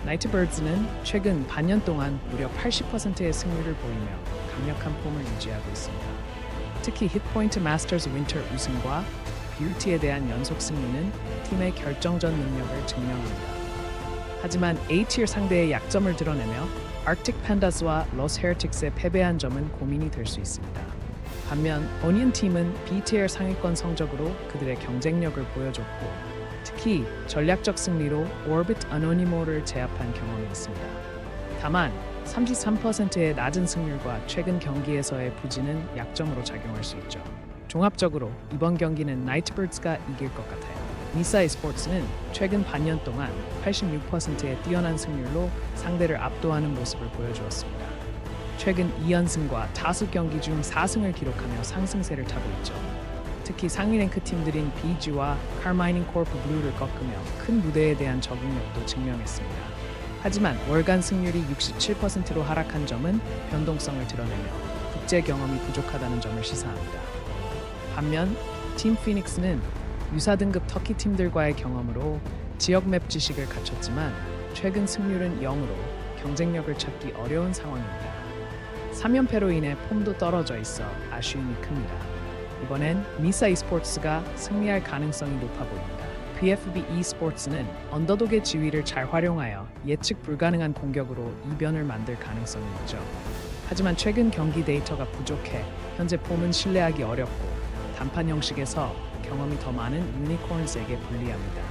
나이트버드는 최근 반년 동안 무려 80%의 승률을 보이며 강력한 폼을 유지하고 있습니다. 특히 hitpoint 마스터즈 윈터 우승과 뷰티에 대한 연속 승리는 팀의 결정전 능력을 증명합니다. 하지만 A티어 상대의 약점을 드러내며 아크틱 팬다스와 러스 헤어틱스에 패배한 점은 고민이 될 수 있습니다. 반면 오니언 팀은 B티어 상위권 성적으로 그들의 경쟁력을 보여줬고 특히 전략적 승리로 오비트 아노니모를 제압한 경험이 있습니다. 다만 33%의 낮은 승률과 최근 경기에서의 부진은 약점으로 작용할 수 있죠. 종합적으로 이번 경기는 나이트버드가 이길 것 같아요. 미사 e스포츠는 최근 반년 동안 86%의 뛰어난 승률로 상대를 압도하는 모습을 보여주었습니다. 최근 2연승과 5경기 중 4승을 기록하며 상승세를 타고 있죠. 특히 상위 랭크 팀들인 BG와 카마이닝 코르프 블루를 꺾으며 큰 무대에 대한 적응력도 증명했습니다. 하지만 월간 승률이 67%로 하락한 점은 변동성을 드러내며 국제 경험이 부족하다는 점을 시사합니다. 반면 팀 피닉스는 유사 등급 터키 팀들과의 경험으로 지역 맵 지식을 갖췄지만 최근 승률은 0으로 경쟁력을 찾기 어려운 상황입니다. 3연패로 인해 폼도 떨어져 있어 아쉬움이 큽니다. 이번엔 미사 e스포츠가 승리할 가능성이 높아 보입니다. PFB e스포츠는 언더독의 지위를 잘 활용하여 예측 불가능한 공격으로 이변을 만들 가능성이 있죠. 하지만 최근 경기 데이터가 부족해 현재 폼은 신뢰하기 어렵고 단판 형식에서 경험이 더 많은 유니콘스에게 불리합니다.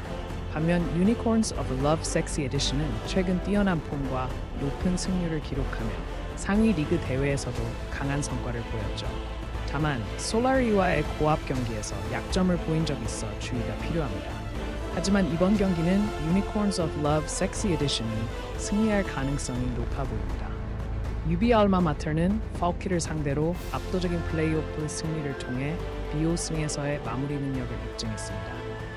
반면 유니콘스 of Love Sexy Edition은 최근 뛰어난 폼과 높은 승률을 기록하며 상위 리그 대회에서도 강한 성과를 보였죠. 다만 솔라리와의 고압 경기에서 약점을 보인 적이 있어 주의가 필요합니다. 하지만 이번 경기는 Unicorns of Love Sexy Edition이 승리할 가능성이 높아 보입니다. UB 알마마터는 파우키를 상대로 압도적인 플레이오프 승리를 통해 비오승에서의 마무리 능력을 입증했습니다.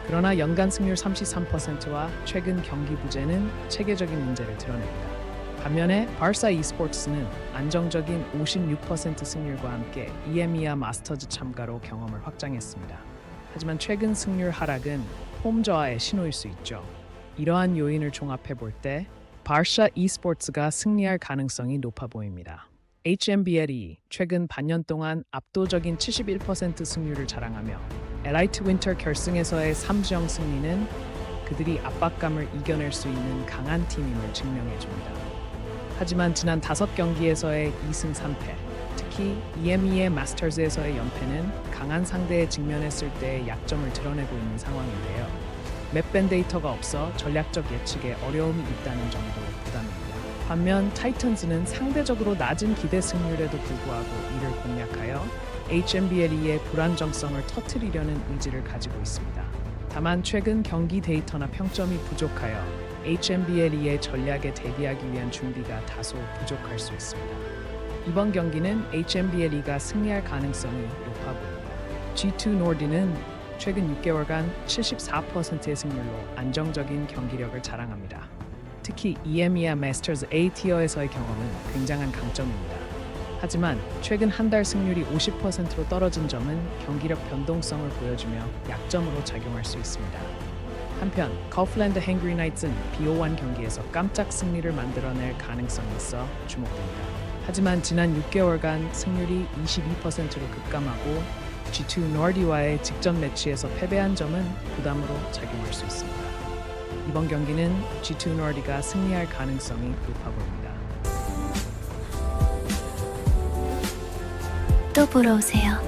그러나 연간 승률 33%와 최근 경기 부재는 체계적인 문제를 드러냅니다. 반면에 바르사 e스포츠는 안정적인 56% 승률과 함께 EMEA 마스터즈 참가로 경험을 확장했습니다. 하지만 최근 승률 하락은 폼 저하의 신호일 수 있죠. 이러한 요인을 종합해 볼 때 바르사 e스포츠가 승리할 가능성이 높아 보입니다. HMBL이 최근 반년 동안 압도적인 71% 승률을 자랑하며 엘라이트 윈터 결승에서의 3정 승리는 그들이 압박감을 이겨낼 수 있는 강한 팀임을 증명해줍니다. 하지만 지난 5경기에서의 2승 3패, 특히 EMEA 마스터즈에서의 연패는 강한 상대에 직면했을 때의 약점을 드러내고 있는 상황인데요. 맵밴 데이터가 없어 전략적 예측에 어려움이 있다는 점도 부담입니다. 반면 타이탄즈는 상대적으로 낮은 기대 승률에도 불구하고 이를 공략하여 HMBLE의 불안정성을 터뜨리려는 의지를 가지고 있습니다. 다만 최근 경기 데이터나 평점이 부족하여 HMBLE의 전략에 대비하기 위한 준비가 다소 부족할 수 있습니다. 이번 경기는 HMBLE가 승리할 가능성이 높아 보입니다. G2 노르디는 최근 6개월간 74%의 승률로 안정적인 경기력을 자랑합니다. 특히 EMEA 마스터즈 A티어에서의 경험은 굉장한 강점입니다. 하지만 최근 한 달 승률이 50%로 떨어진 점은 경기력 변동성을 보여주며 약점으로 작용할 수 있습니다. 한편 커플랜드 행그리 나이츠는 BO1 경기에서 깜짝 승리를 만들어낼 가능성이 있어 주목됩니다. 하지만 지난 6개월간 승률이 22%로 급감하고 G2 노르디와의 직전 매치에서 패배한 점은 부담으로 작용할 수 있습니다. 이번 경기는 G2 노르디가 승리할 가능성이 높아 보입니다. 또 보러 오세요.